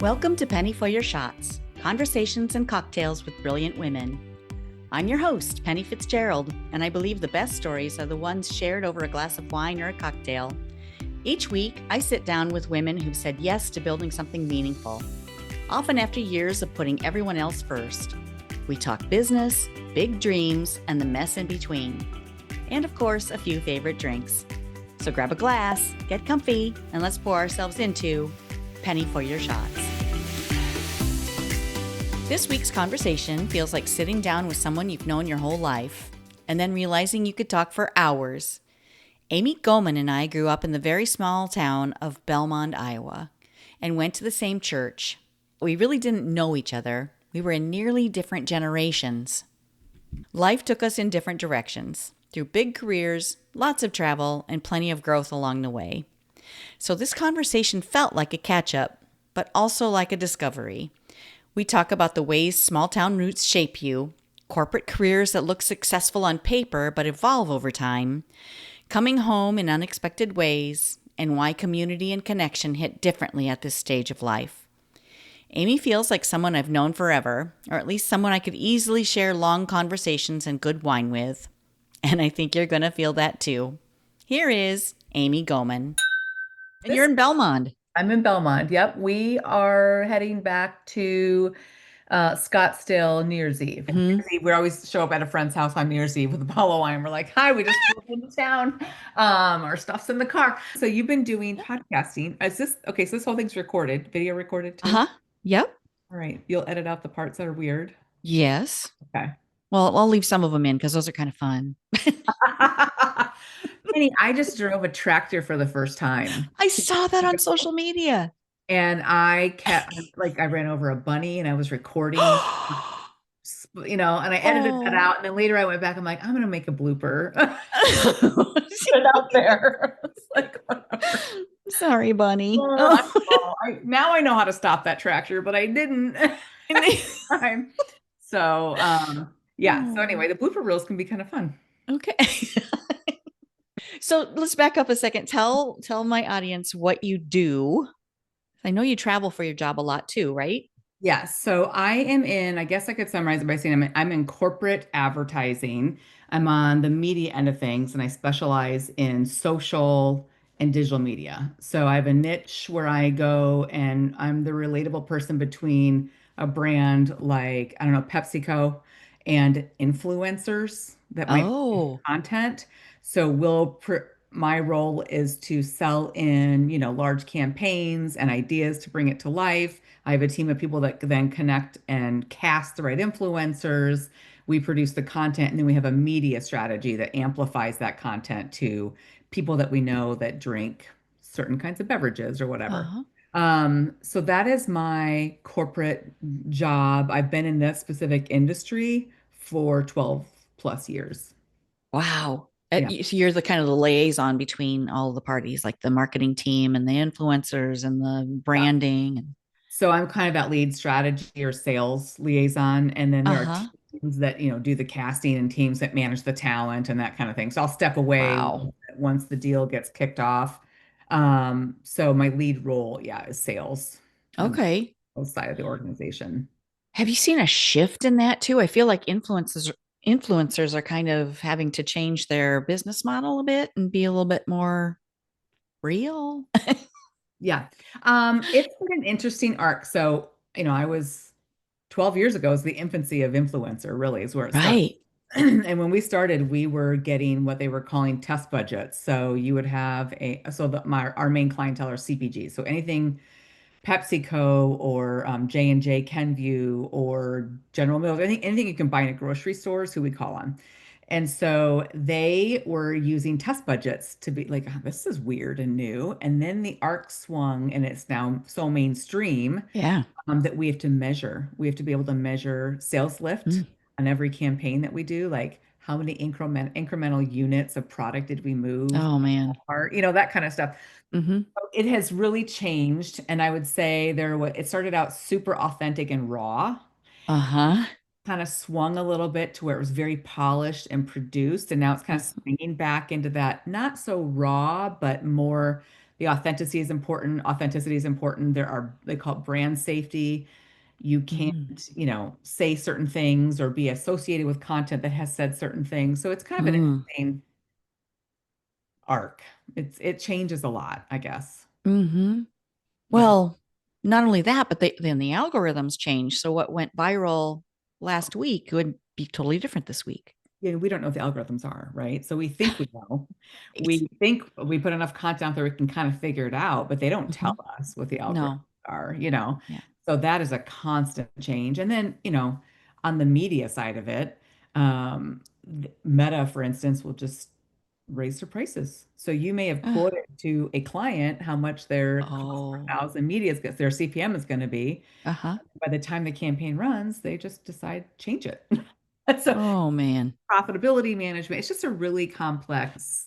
Welcome to Penny for Your Shots, conversations and cocktails with brilliant women. I'm your host, Penny Fitzgerald, and I believe the best stories are the ones shared over a glass of wine or a cocktail. Each week, I sit down with women who've said yes to building something meaningful, often after years of putting everyone else first. We talk business, big dreams, and the mess in between. And of course, a few favorite drinks. So grab a glass, get comfy, and let's pour ourselves into Penny for Your Shots. This week's conversation feels like sitting down with someone you've known your whole life and then realizing you could talk for hours. Aimee Goeman and I grew up in the very small town of Belmond, Iowa, and went to the same church. We really didn't know each other. We were in nearly different generations. Life took us in different directions, through big careers, lots of travel, and plenty of growth along the way. So this conversation felt like a catch-up, but also like a discovery. We talk about the ways small-town roots shape you, corporate careers that look successful on paper but evolve over time, coming home in unexpected ways, and why community and connection hit differently at this stage of life. Aimee feels like someone I've known forever, or at least someone I could easily share long conversations and good wine with. And I think you're going to feel that too. Here is Aimee Goeman. And you're This in Belmond. I'm in Belmond. Yep. We are heading back to Scottsdale New Year's Eve. New Mhm. Year's Eve, we always show up at a friend's house on New Year's Eve with a bottle of wine. We're like, hi, we just pulled into town. Our stuff's in the car. So you've been doing podcasting. Is this okay? So this whole thing's recorded, video recorded too? Uh-huh. Yep. All right. You'll edit out the parts that are weird. Yes. Okay. Well, I'll leave some of them in because those are kind of fun. Penny, I just drove a tractor for the first time. I saw that on social media. And I kept like I ran over a bunny and I was recording, and I edited that Oh. out. And then later I went back, I'm like, I'm gonna make a blooper. Put it out there. It's like whatever. Sorry, bunny. Oh, Oh. now I know how to stop that tractor, but I didn't at the time. So yeah. So Oh. anyway, the blooper reels can be kind of fun. Okay. So let's back up a second. Tell my audience what you do. I know you travel for your job a lot too, right? Yes. So I am in, I guess I could summarize it by saying I'm in corporate advertising. I'm on the media end of things and I specialize in social and digital media. So I have a niche where I go and I'm the relatable person between a brand like, I don't know, PepsiCo and influencers that might be Oh. content. So my role is to sell in, large campaigns and ideas to bring it to life. I have a team of people that then connect and cast the right influencers. We produce the content, and then we have a media strategy that amplifies that content to people that we know that drink certain kinds of beverages or whatever. Uh-huh. So that is my corporate job. I've been in that specific industry for 12 plus years. Wow. Yeah. So you're the kind of the liaison between all the parties, like the marketing team and the influencers and the branding. So I'm kind of that lead strategy or sales liaison, and then there are Uh-huh. teams that, do the casting and teams that manage the talent and that kind of thing. So I'll step away Wow. once the deal gets kicked off. So my lead role, yeah, is sales on the Okay. sales side of the organization. Have you seen a shift in that too? I feel like influencers are kind of having to change their business model a bit and be a little bit more real. Yeah. It's been an interesting arc. So, I was 12 years ago is the infancy of influencer, really, is where it started. Right. And when we started, we were getting what they were calling test budgets. So you would have our main clientele are CPGs. So anything PepsiCo or J&J Kenvue or General Mills, anything you can buy in a grocery store is who we call on. And so they were using test budgets to be like, "Oh, this is weird and new." And then the arc swung and it's now so mainstream Yeah. that we have to measure. We have to be able to measure sales lift Mm. on every campaign that we do, like how many incremental units of product did we move, Oh man. or that kind of stuff. Hmm. So it has really changed, and I would say it started out super authentic and raw, Uh-huh. kind of swung a little bit to where it was very polished and produced, and now it's kind of swinging back into that not so raw, but more The authenticity is important. Authenticity is important. They call it brand safety. You can't, Mm, say certain things or be associated with content that has said certain things. So it's kind of an mm, interesting arc. It changes a lot, I guess. hmm. But Well, not only that, but then the algorithms change. So what went viral last week would be totally different this week. we don't know what the algorithms are, right? So we think we know. We think we put enough content out there we can kind of figure it out, but they don't tell Hmm. us what the algorithms No. are. Yeah. So that is a constant change. And then, on the media side of it, Meta, for instance, will just raise their prices. So you may have Ugh. quoted to a client how much their cost per Oh. thousand media is, their CPM is going to be. Uh-huh. By the time the campaign runs, they just decide change it. So Oh man. profitability management. It's just a really complex.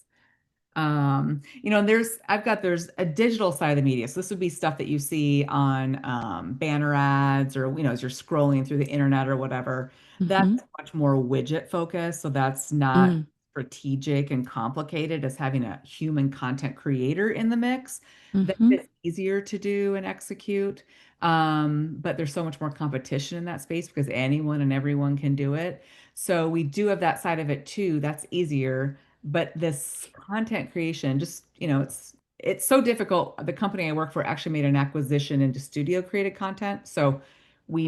And there's a digital side of the media. So this would be stuff that you see on banner ads or as you're scrolling through the internet or whatever. That's Hmm. much more widget focused. So that's not Mm. strategic and complicated as having a human content creator in the mix. That Hmm. is easier to do and execute. But there's so much more competition in that space because anyone and everyone can do it. So we do have that side of it too. That's easier. But this content creation, just, it's so difficult. The company I work for actually made an acquisition into studio created content. So we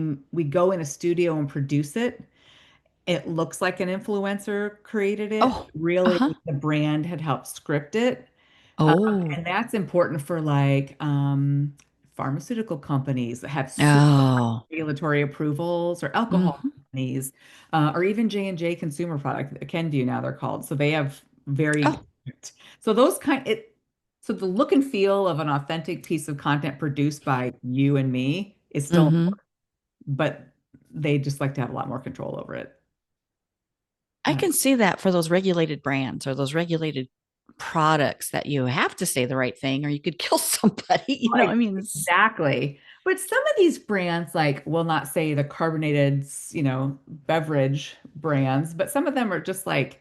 go in a studio and produce it. It looks like an influencer created it. Oh. Really, Uh-huh. the brand had helped script it. Oh. And that's important for like pharmaceutical companies that have super Oh. regulatory approvals, or alcohol Hmm. companies, or even J&J consumer product, Kenvue now they're called. So they have very Oh. so those kind it so the look and feel of an authentic piece of content produced by you and me is still Hmm. important, but they just like to have a lot more control over it. I can see that for those regulated brands or those regulated products that you have to say the right thing or you could kill somebody. I Like, mean, exactly. But some of these brands, like, will not say the carbonated, beverage brands, but some of them are just like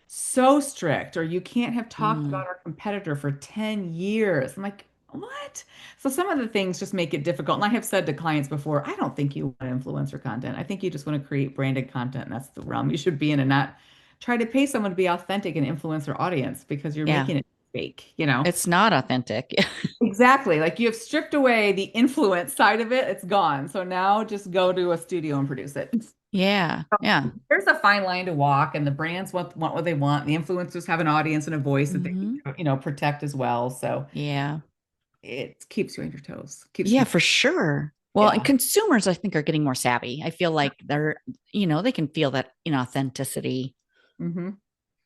so strict, or you can't have talked mm, about our competitor for 10 years. I'm like, what? So some of the things just make it difficult. And I have said to clients before, I don't think you want influencer content. I think you just want to create branded content, and that's the realm you should be in, and not try to pay someone to be authentic and influence their audience because you're yeah, making it fake. it's not authentic. Exactly. Like you have stripped away the influence side of it, it's gone. So now just go to a studio and produce it. Yeah. Yeah. There's a fine line to walk, and the brands want what they want. The influencers have an audience and a voice that they Hmm. need to, protect as well. So Yeah. it keeps you on your toes, keeps Yeah, people. for sure. Well, and Yeah. consumers, I think, are getting more savvy. I feel like they can feel that inauthenticity. Hmm.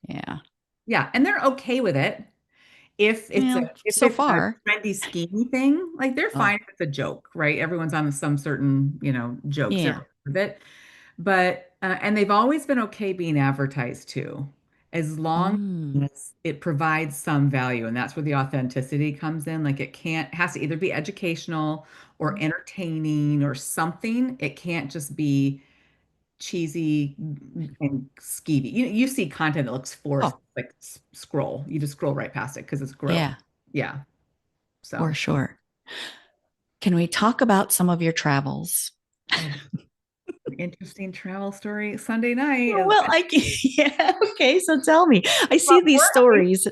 Yeah. Yeah. And they're okay with it. Well, If so it's a far. trendy schemey thing, like they're Oh, fine if it's a joke, right? Everyone's on some certain, jokes. They're yeah. okay with it. But and they've always been okay being advertised too, as long Mm, as it provides some value, and that's where the authenticity comes in. Like has to either be educational or entertaining or something. It can't just be cheesy and skeevy. You see content that looks forced, oh, like scroll. You just scroll right past it because it's gross. yeah, Yeah. for So, sure. Can we talk about some of your travels? oh, an interesting travel story. Sunday night is Well, yeah, okay, so tell me. I see well, these stories.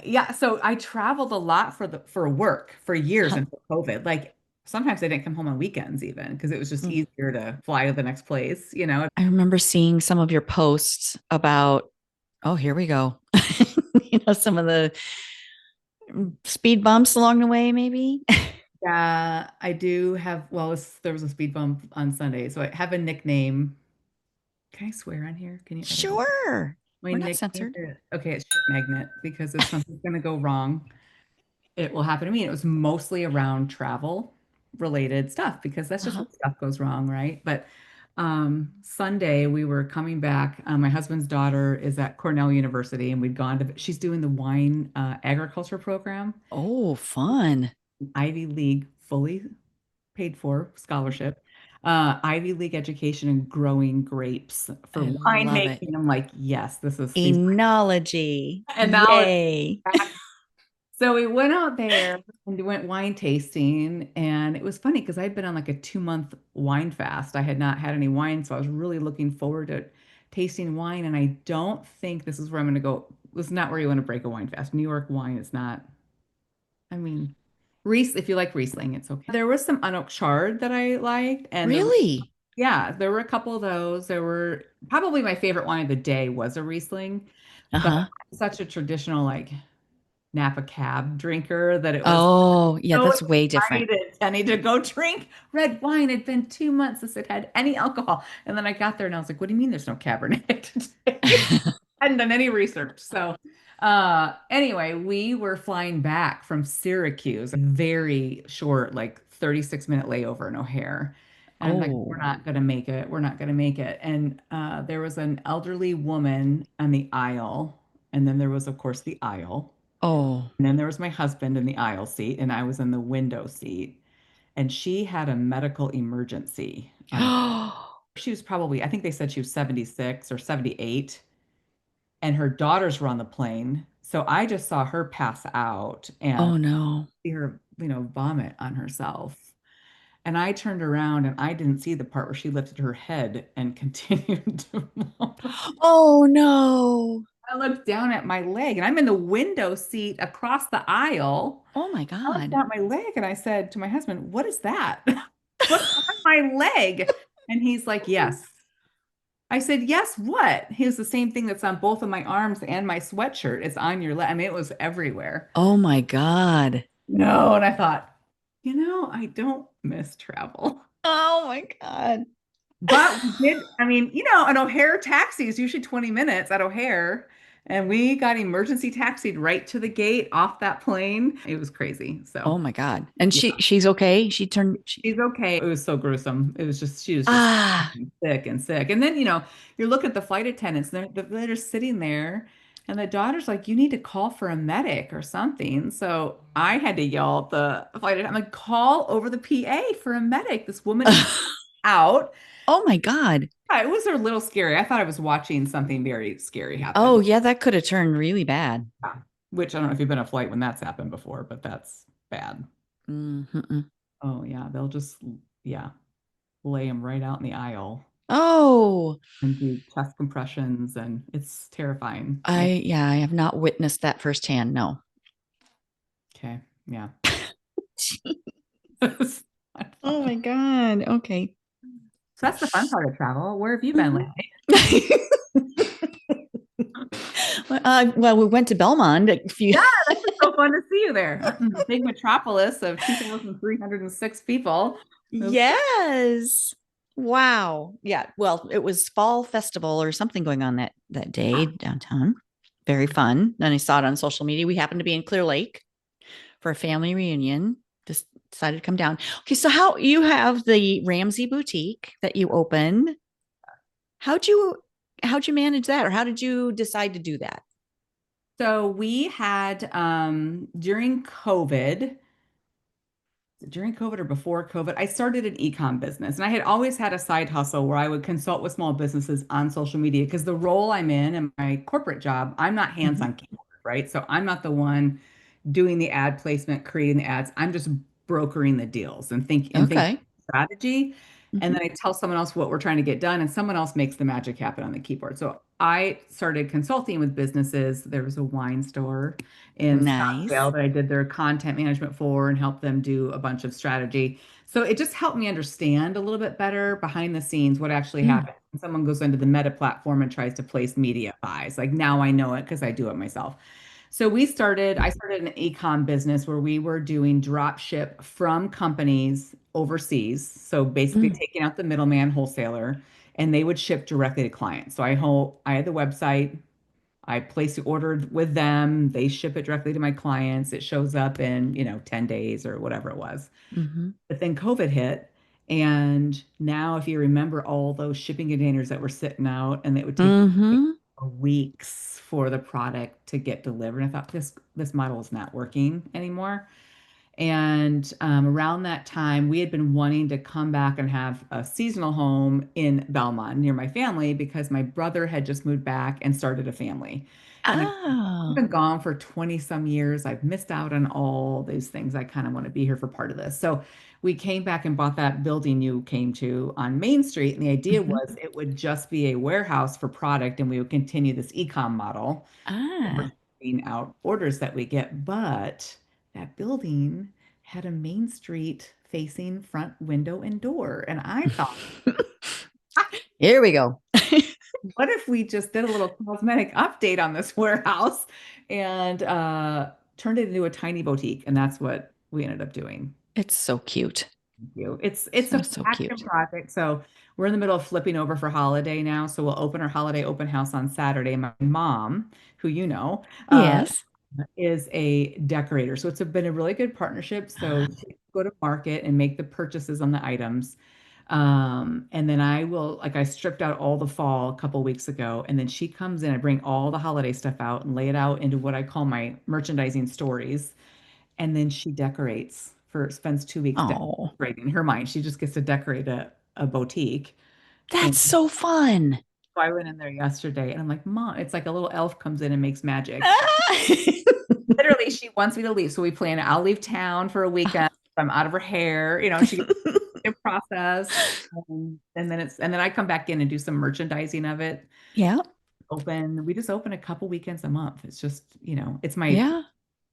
yeah, so I traveled a lot for work for years until COVID. Like sometimes I didn't come home on weekends even because it was just easier to fly to the next place. I remember seeing some of your posts about, oh, here we go. Some of the speed bumps along the way, maybe. Yeah, I do have, well, there was a speed bump on Sunday, so I have a nickname. Can I swear on here? Can you edit it? Sure. My We're not nickname censored. is, okay, it's shit magnet because if something's gonna go wrong, it will happen to me. And it was mostly around travel related stuff because that's just Uh-huh. where stuff goes wrong, right? But Sunday we were coming back. My husband's daughter is at Cornell University, and we'd gone to, she's doing the wine agriculture program, Oh, fun. Ivy League fully paid for scholarship. Ivy League education and growing grapes for I love it. winemaking. I'm like, yes, this is these. Enology. And now it's Yay. back. So we went out there and went wine tasting, and it was funny because I'd been on like a 2 month wine fast. I had not had any wine, so I was really looking forward to tasting wine. And I don't think this is where I'm going to go. This is not where you want to break a wine fast. New York wine is not. I mean, if you like Riesling, it's okay. There was some unoaked chard that I liked, and Really? yeah, there were a couple of those. There were probably my favorite wine of the day was a Riesling, but Uh-huh. I'm such a traditional like Napa Cab drinker that it was Oh, yeah, so that's way different. excited. I need to go drink red wine. It'd been 2 months since it had any alcohol. And then I got there and I was like, what do you mean there's no Cabernet today? Hadn't done any research. So anyway, we were flying back from Syracuse, a very short, like 36-minute layover in O'Hare. And I'm like, we're Oh. not gonna make it. We're not gonna make it. And there was an elderly woman on the aisle. And then there was, of course, the aisle. Oh. And then there was my husband in the aisle seat, and I was in the window seat. And she had a medical emergency on a she was probably, I think they said she was 76 or 78, and her daughters were on the plane. So I just saw her pass out and Oh no. see her, vomit on herself. And I turned around and I didn't see the part where she lifted her head and continued to vomit. Oh no. I looked down at my leg and I'm in the window seat across the aisle. Oh my I looked God. down at my leg and I said to my husband, "What is that? What's on my leg?" And he's like, "Yes." I said, "Yes, what?" He was the same thing that's on both of my arms and my sweatshirt. It's on your leg. I mean, it was everywhere. Oh my God. No, and I thought, I don't miss travel. Oh my God. But we did, I mean, an O'Hare taxi is usually 20 minutes at O'Hare. And we got emergency taxied right to the gate off that plane. It was crazy. So, Oh my God. And yeah, she's okay. she's okay. It was so gruesome. She was just Ah. sick and sick. And then, you're looking at the flight attendants, and they're just sitting there. And the daughter's like, you need to call for a medic or something. So I had to yell at the flight attendant, I'm like, call over the PA for a medic. This woman is out. Oh my God. Yeah, it was a little scary. I thought I was watching something very scary Oh happen. yeah, that could have turned really bad. Yeah. Which I don't know if you've been on a flight when that's happened before, but that's bad. Mhm. Oh yeah, they'll just yeah, lay them right out in the aisle Oh, and do chest compressions, and it's terrifying. Yeah. I have not witnessed that firsthand. No. Okay. Yeah. Oh my God. Okay. So that's the fun part of travel. Where have you been Mhm. lately? Well, we went to Belmond a few. Yeah, that's just so fun to see you there. The big metropolis of 2,306 people. Yes. Wow. Yeah. Well, it was fall festival or something going on that day downtown. Very fun. Then I saw it on social media. We happened to be in Clear Lake for a family reunion. Just decided to come down. Okay, so how you have the Ramsey boutique that you opened. How'd you how'd you manage that, or how did you decide to do that? So we had during COVID or before COVID, I started an ecom business, and I had always had a side hustle where I would consult with small businesses on social media because the role I'm in my corporate job, I'm not Mhm. hands-on keyboard, right? So I'm not the one doing the ad placement, creating the ads. I'm just brokering the deals and think Okay. strategy. And Mhm. then I tell someone else what we're trying to get done, and someone else makes the magic happen on the keyboard. So I started consulting with businesses. There was a wine store in Scottsdale Nice. that I did their content management for and helped them do a bunch of strategy. So it just helped me understand a little bit better behind the scenes what actually Mm, happens when someone goes into the Meta platform and tries to place media buys. Like now I know it because I do it myself. So I started an ecom business where we were doing drop ship from companies overseas. So basically mm, taking out the middleman wholesaler, and they would ship directly to clients. So I had the website, I place the order with them, they ship it directly to my clients. It shows up in, 10 days or whatever it was. mhm, But then COVID hit. And now, if you remember all those shipping containers that were sitting out, and it would take mhm. weeks for the product to get delivered. I thought this model is not working anymore. And around that time, we had been wanting to come back and have a seasonal home in Belmond near my family because my brother had just moved back and started a family. And I've Oh. been gone for 20 some years. I've missed out on all these things. I kind of want to be here for part of this. So we came back and bought that building you came to on Main Street. And the idea Hmm. was it would just be a warehouse for product and we would continue this e-com model for Ah. shipping out orders that we get. But that building had a Main Street facing front window and door. And I thought, Here we go. what if we just did a little cosmetic update on this warehouse and turned it into a tiny boutique? And that's what we ended up doing. It's so cute. Thank you. It's a So, so passion cute. project. So we're in the middle of flipping over for holiday now. So we'll open our holiday open house on Saturday. My mom, who you know, Yes. is a decorator. So been a really good partnership. So Ah. she go to market and make the purchases on the items. And then I will, like, I stripped out all the fall a couple weeks ago, and then she comes in. I bring all the holiday stuff out and lay it out into what I call my merchandising stories. And then she decorates spends 2 weeks Oh, decorating. In her mind, she just gets to decorate a boutique. And that's so fun. so I went in there yesterday and I'm like, Mom, it's like a little elf comes in and makes magic. Ah. Literally, she wants me to leave. So we plan, I'll leave town for a weekend. I'm out of her hair. She gets it processed. And then I come back in and do some merchandising of it. Yeah. We just open a couple weekends a month. It's just, it's my Yeah.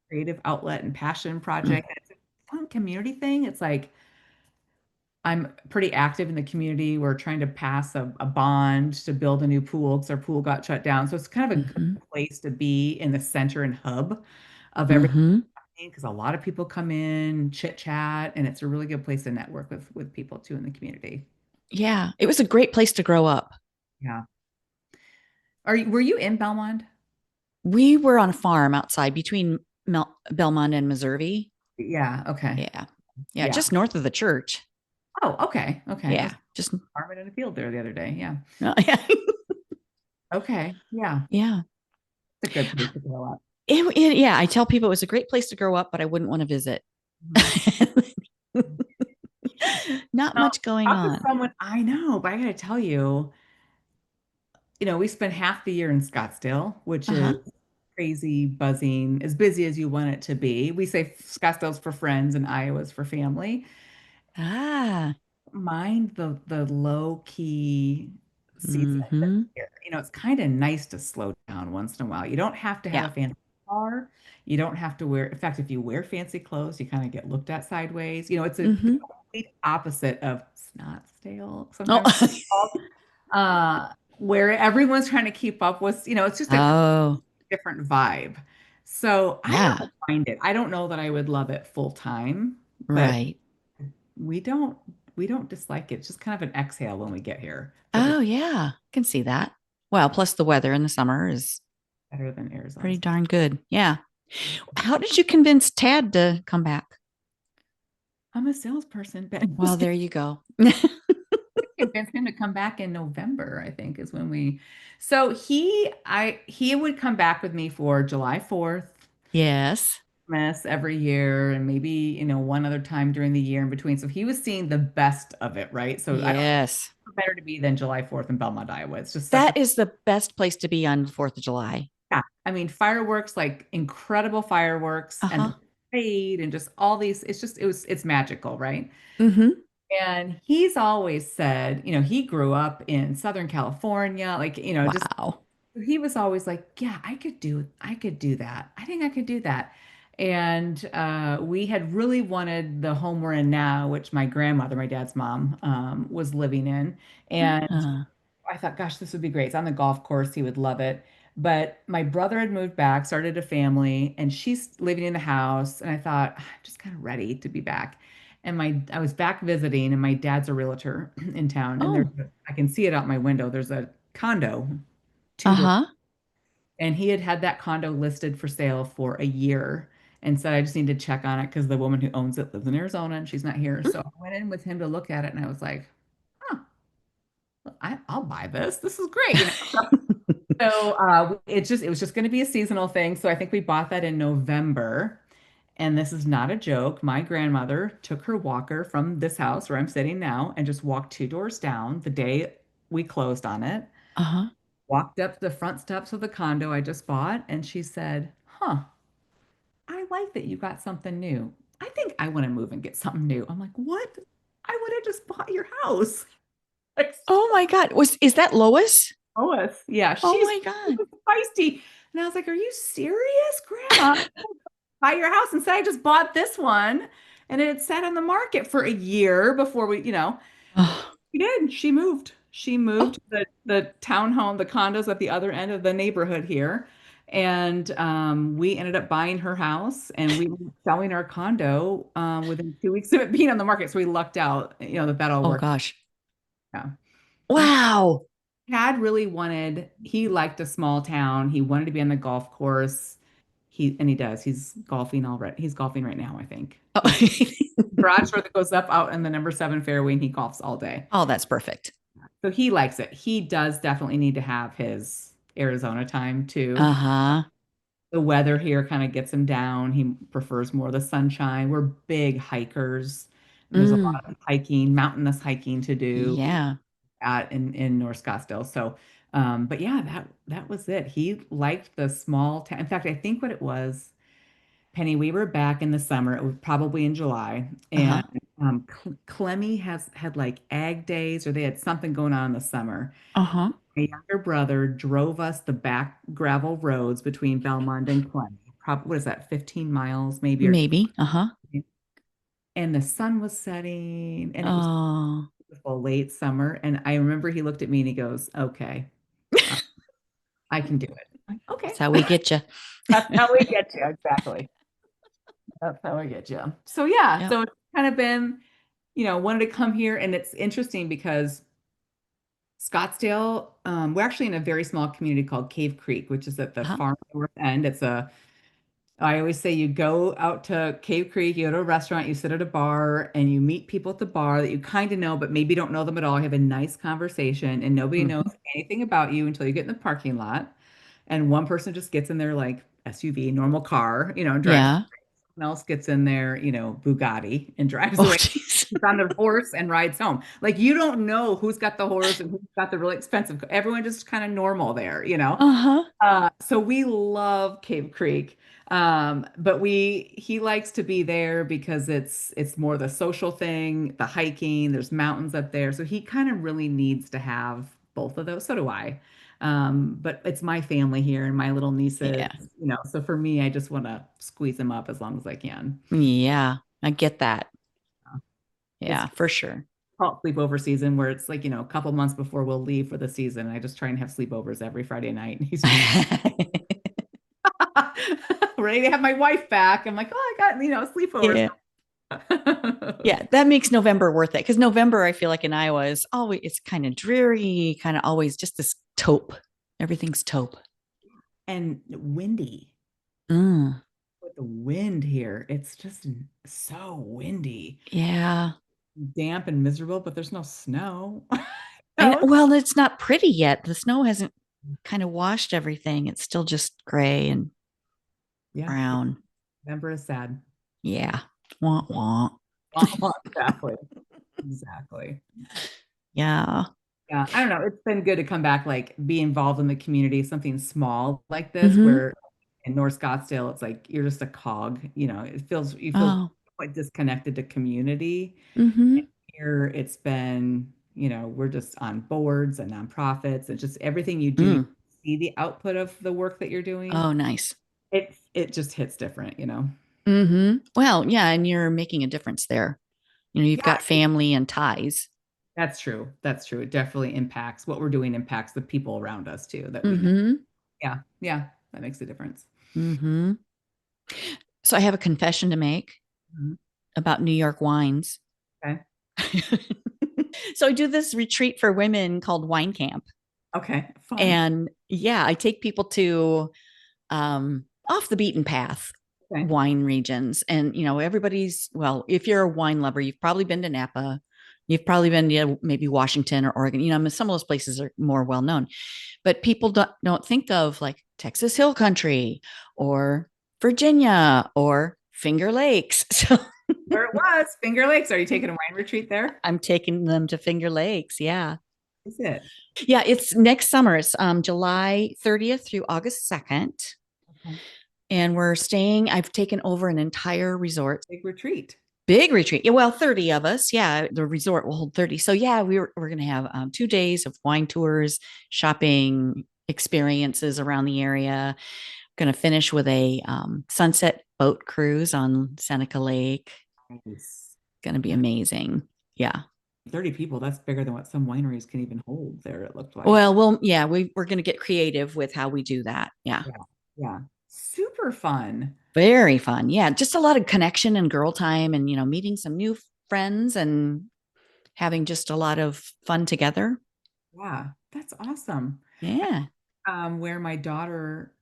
creative outlet and passion Mm. project. And it's a fun community thing. It's like I'm pretty active in the community. We're trying to pass a bond to build a new pool because our pool got shut down. So it's kind of a good Hmm. place to be in the center and hub of everything Hmm. because a lot of people come in, chit chat, and it's a really good place to network with people too in the community. Yeah. It was a great place to grow up. Yeah. Were you in Belmond? We were on a farm outside between Belmond and Missouri. Yeah. Okay. Yeah. Yeah. Yeah. Just north of the church. Oh, okay. Okay. I was Yeah. Just, farming in a field there the other day. Yeah. yeah. Okay. Yeah. Yeah. It's a good place to grow up. Yeah. I tell people it was a great place to grow up, but I wouldn't want to visit. Mhm. Not Now, much going talk to on. someone I know, but I gotta tell you, we spend half the year in Scottsdale, which Uh is huh. crazy, buzzing, as busy as you want it to be. We say Scottsdale's for friends and Iowa's for family. Ah. Mind the low key season that's Hmm. here. It's kind of nice to slow down once in a while. You don't have to have Yeah. a fancy car. You don't have to wear, in fact, if you wear fancy clothes, you kind of get looked at sideways. It's the Hmm. complete opposite of Scottsdale. Oh. Sometimes where everyone's trying to keep up with, it's just a Oh. different vibe. So I Yeah. don't mind it. I don't know that I would love it full time, but Right. we don't we don't dislike it. It's just kind of an exhale when we get here, which is Oh, yeah. Can see that. Well, plus the weather in the summer is better than Arizona. pretty darn good. Yeah. How did you convince Tad to come back? I'm a salesperson, but I'm Well, just there you go. convinced him to come back in November, I think is when we so he would come back with me for July 4th, Yes. Christmas every year, and maybe, one other time during the year in between. So he was seeing the best of it, right? So I don't Yes. know better to be than July 4th in Belmont, Iowa. It's just such a That is the best place to be on the 4th of July. yeah. I mean, fireworks, like incredible fireworks Uh and huh. the parade and just all these, it's magical, right? Mm And he's always said, he grew up in Southern California, like, hmm. just Wow. he was always like, yeah, I could do that. I think I could do that. And we had really wanted the home we're in now, which my grandmother, my dad's mom, was living in. And Uh, I thought, gosh, this would be great. It's on the golf course. He would love it. But my brother had moved back, started a family, and she's living in the house. And I thought, I'm just kind of ready to be back. And I was back visiting, and my dad's a realtor in town, and oh. I can see it out my window. There's a condo, Uh two doors, huh. and he had that condo listed for sale for a year, and said I just need to check on it because the woman who owns it lives in Arizona and she's not here. So I went in with him to look at it, and I was like, huh, I'll buy this. This is great. So it was just going to be a seasonal thing. So I think we bought that in November. And this is not a joke. My grandmother took her walker from this house where I'm sitting now and just walked two doors down the day we closed on it, Uh-huh. walked up the front steps of the condo I just bought, and she said, "Huh, I like that you got something new. I think I want to move and get something new." I'm like, "What? I would have just bought your house." Like, Oh my God. Is that Lois? Lois. Yeah, Oh she's my God. feisty. And I was like, "Are you serious, Grandma? Buy your house?" And said, "I just bought this one." And it had sat on the market for a year before we. Oh, She did. She moved. She moved oh, to the townhome, the condos at the other end of the neighborhood here. And we ended up buying her house and we were selling our condo within 2 weeks of it being on the market. So we lucked out, that all oh worked gosh. out. My Wow. dad really he liked a small town. He wanted to be on the golf course. He does. He's golfing already. He's golfing right now, I think. Oh, He's garage door that goes up out in the number seven fairway and he golfs all day. oh, that's perfect. So he likes it. He does definitely need to have his Arizona time too. Uh-huh. The weather here kind of gets him down. He prefers more the sunshine. We're big hikers. There's a Mm, lot of hiking, mountainous hiking to do yeah. in North Scottsdale. So, but yeah, that was it. He liked the small town. In fact, I think what it was, Penny, we were back in the summer. It was probably in July, and Uh-huh. Clemmy has had like ag days, or they had something going on in the summer. Uh-huh. My younger brother drove us the back gravel roads between Belmond and Clemmy. Probably, what is that, 15 miles maybe or Maybe. Uh-huh. 20? And the sun was setting and it was Oh, beautiful late summer. And I remember he looked at me and he goes, "Okay, uh, I can do it." I'm like, that's okay. how we get you. That's how we get you. Exactly. That's how we get you. So yeah, Yep. so it's kind of been, wanted to come here and it's interesting because Scottsdale, we're actually in a very small community called Cave Creek, which is at the Uh-huh. far north end. I always say you go out to Cave Creek, you go to a restaurant, you sit at a bar, and you meet people at the bar that you kind of know, but maybe don't know them at all. You have a nice conversation, and nobody knows Mhm. anything about you until you get in the parking lot. And one person just gets in their like SUV, normal car, and drives. Yeah. Someone else gets in their, Bugatti and drives Oh, away. jeez. Gets on their horse and rides home. Like you don't know who's got the horse and who's got the really expensive. Everyone just kind of normal there. Uh-huh. So we love Cave Creek. But he likes to be there because it's more the social thing, the hiking, there's mountains up there. So he kind of really needs to have both of those. So do I. But it's my family here and my little nieces, Yeah. so for me, I just want to squeeze them up as long as I can. Yeah. I get that. It's Yeah, for sure. called sleepover season where it's like, a couple months before we'll leave for the season. I just try and have sleepovers every Friday night. And he's just ready to have my wife back. I'm like, oh, I got, sleepovers. Yeah. Yeah, that makes November worth it because November, I feel like in Iowa is always it's kind of dreary, kind of always just this taupe. Everything's taupe. And windy. Mm, With the wind here, it's just so windy, yeah. damp and miserable, but there's no snow. And No. well, it's not pretty yet. The snow hasn't kind of washed everything. It's still just gray and Yeah, brown. November is sad. Yeah. Wah, wah. Exactly. Exactly. Yeah. Yeah, I don't know. It's been good to come back, like be involved in the community, something small like this, Mm-hmm. where in North Scottsdale, it's like you're just a cog. You feel Oh. quite disconnected to community. Mm-hmm. Here, it's been, we're just on boards and nonprofits and just everything you do. Mm. See the output of the work that you're doing. Oh, nice. It just hits different. Mm-hmm. Well, yeah, and you're making a difference there. You've Yeah, got family and ties. that's true. That's true. It definitely impacts what we're doing, impacts the people around us too that we know. Mm-hmm. Yeah, yeah, that makes a difference. Mm-hmm. So I have a confession to make Mhm. about New York wines. Okay. So I do this retreat for women called Wine Camp. Okay. Fun. And yeah, I take people to off the beaten path Okay. wine regions. And, everybody's, well, if you're a wine lover, you've probably been to Napa. You've probably been to maybe Washington or Oregon. Some of those places are more well known, but people don't think of like Texas Hill Country or Virginia or Finger Lakes. So Where it was, Finger Lakes. Are you taking a wine retreat there? I'm taking them to Finger Lakes. Yeah. Is it? Yeah, it's next summer. It's July 30th through August 2nd. Okay. And we're staying, I've taken over an entire resort, Big retreat. big retreat. Yeah, well, 30 of us. Yeah, the resort will hold 30. So yeah, we're going to have 2 days of wine tours, shopping experiences around the area. Going to finish with a sunset boat cruise on Seneca Lake. Nice. Going to be Yeah. amazing. Yeah. 30 people. That's bigger than what some wineries can even hold there, it looked like. Well, yeah, we're going to get creative with how we do that. Yeah. Yeah. Yeah. Super fun. Very fun. Yeah. Just a lot of connection and girl time and, meeting some new friends and having just a lot of fun together. Yeah. That's awesome. Yeah. Where my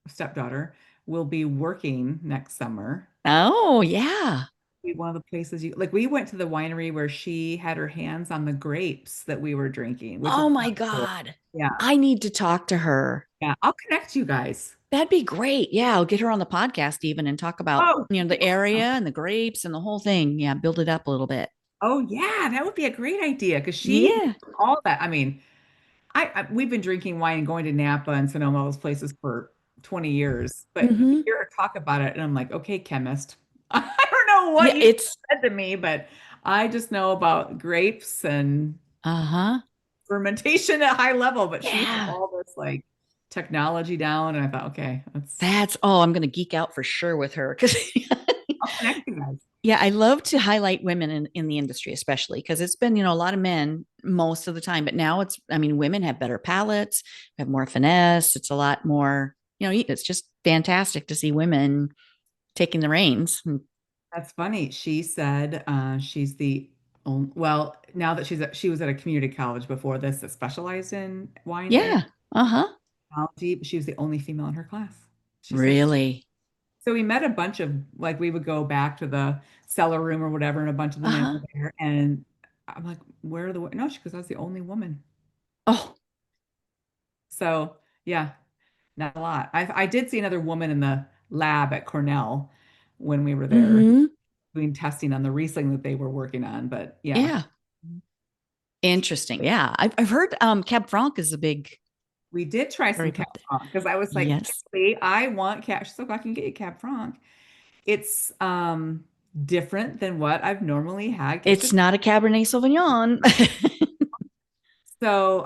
stepdaughter, will be working next summer. Oh, yeah. Be one of the places you like. We went to the winery where she had her hands on the grapes that we were drinking, which was Oh, my kind of cool. God. Yeah. I need to talk to her. Yeah. I'll connect you guys. That'd be great. Yeah. I'll get her on the podcast even and talk about, Oh, that'd the be area awesome. and the grapes and the whole thing. Yeah. Build it up a little bit. Oh, yeah. That would be a great idea because she Yeah. all that. I mean, we've been drinking wine and going to Napa and Sonoma, those places for 20 years. But I Hmm. hear her talk about it, and I'm like, okay, chemist. I don't know Yeah. what you It's, said to me, but I just know about grapes and uh-huh. fermentation at high level. But she had Yeah. all this like technology down, and I thought, okay, I'm going to geek out for sure with her because I'll connect you guys. yeah, I love to highlight women in the industry, especially because it's been, a lot of men most of the time, but now women have better palates, have more finesse. It's a lot more, it's just fantastic to see women taking the reins. That's funny. She said she's the only, well, now that she was at a community college before this that specialized in wine and Yeah. Uh-huh. technology. She was the only female in her class. She said, Really? so we met a bunch of, like, we would go back to the cellar room or whatever, and a bunch of the men Uh-huh. were there. And I'm like, where are the, no, she goes, I was the only woman. Oh. So, yeah, not a lot. I did see another woman in the lab at Cornell when we were there Mm-hmm. doing testing on the Riesling that they were working on. But yeah, Yeah. Interesting. Yeah. I've heard Cab Franc is a big, we did try some very Cab popular. Franc because I was like, Yes. Kimberly, I want Cab. She's like, I can get you Cab Franc. It's different than what I've normally had. It's It's just not a Cabernet Sauvignon. so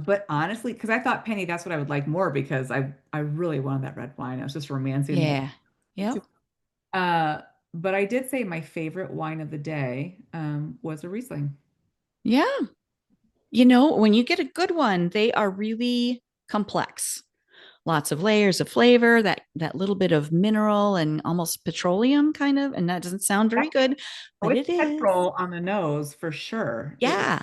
but honestly, because I thought Penny, that's what I would like more because I really wanted that red wine. I was just romancing the whole Yeah. Yep. uh but I did say my favorite wine of the day was a Riesling. Yeah. When you get a good one, they are really complex. Lots of layers of flavor, that little bit of mineral and almost petroleum kind of, and that doesn't sound very good, Oh, but it's it is. petrol on the nose for sure. It was. Yeah.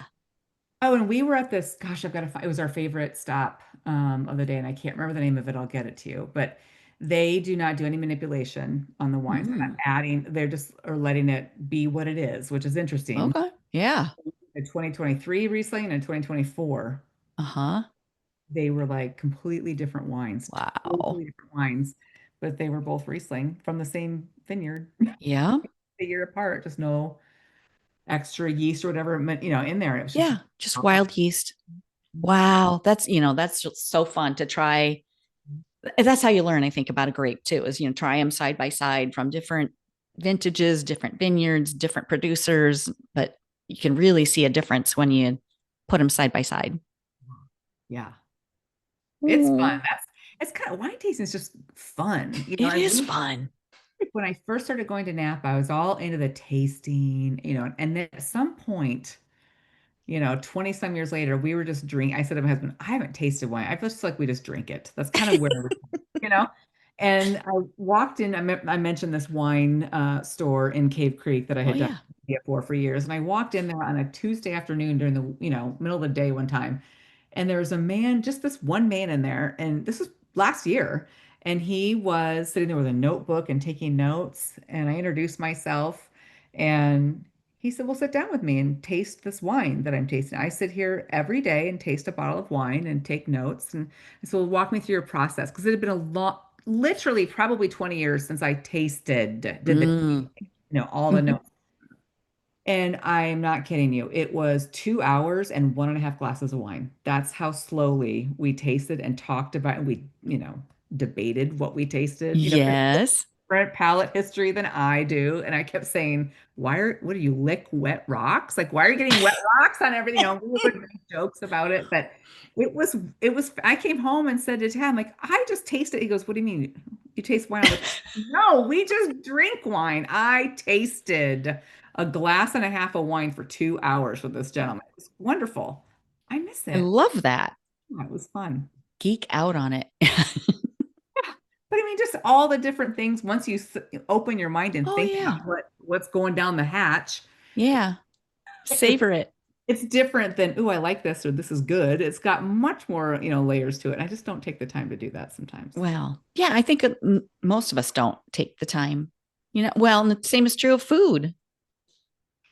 Oh, and we were at this, gosh, I've got to find, it was our favorite stop of the day, and I can't remember the name of it. I'll get it to you. But they do not do any manipulation on the wines. They're not Mm. adding, they're just are letting it be what it is, which is interesting. Okay. Yeah. The 2023 Riesling and 2024, Uh-huh. they were like completely different wines, Wow. totally different wines, but they were both Riesling from the same vineyard, Yeah. a year apart, just no extra yeast or whatever, in there. It was just Yeah. Just wild yeast. Wow. That's just so fun to try. That's how you learn, I think, about a grape too, is, try them side by side from different vintages, different vineyards, different producers, but you can really see a difference when you put them side by side. yeah. It's fun. Mm, It's kind of wine tasting is just fun. it I is really, fun. when I first started going to Napa, I was all into the tasting, and then at some point, 20 some years later, we were just drinking. I said to my husband, I haven't tasted wine. I feel just like we just drink it. That's kind of where, you know, and I walked in, I mentioned this wine store in Cave Creek that I Oh had done yeah. for years. And I walked in there on a Tuesday afternoon during the, middle of the day one time. And there was a man, just this one man in there. And this was last year. And he was sitting there with a notebook and taking notes. And I introduced myself. And he said, well, sit down with me and taste this wine that I'm tasting. I sit here every day and taste a bottle of wine and take notes. And so, walk me through your process because it had been a literally probably 20 years since I did the Mm. all the Hmm. notes. And I'm not kidding you. It was 2 hours and one and a half glasses of wine. That's how slowly we tasted and talked about, and we, debated what we tasted, Yes. different palate history than I do. And I kept saying, what do you lick wet rocks? Like, why are you getting wet rocks on everything? We would make jokes about it, but I came home and said to Tam, like, I just tasted. He goes, what do you mean? You taste wine all the time? No, we just drink wine. I tasted a glass and a half of wine for 2 hours with this gentleman. It was wonderful. I miss I it. love that. Yeah, it was fun. Geek out on it. But I mean, just all the different things once you open your mind and Oh, think yeah. about what's going down the hatch, Yeah. it's Savor it. it's different than, oh, I like this or this is good. It's got much more, layers to it. I just don't take the time to do that sometimes. Well, yeah, I think most of us don't take the time. Well, and the same is true of food.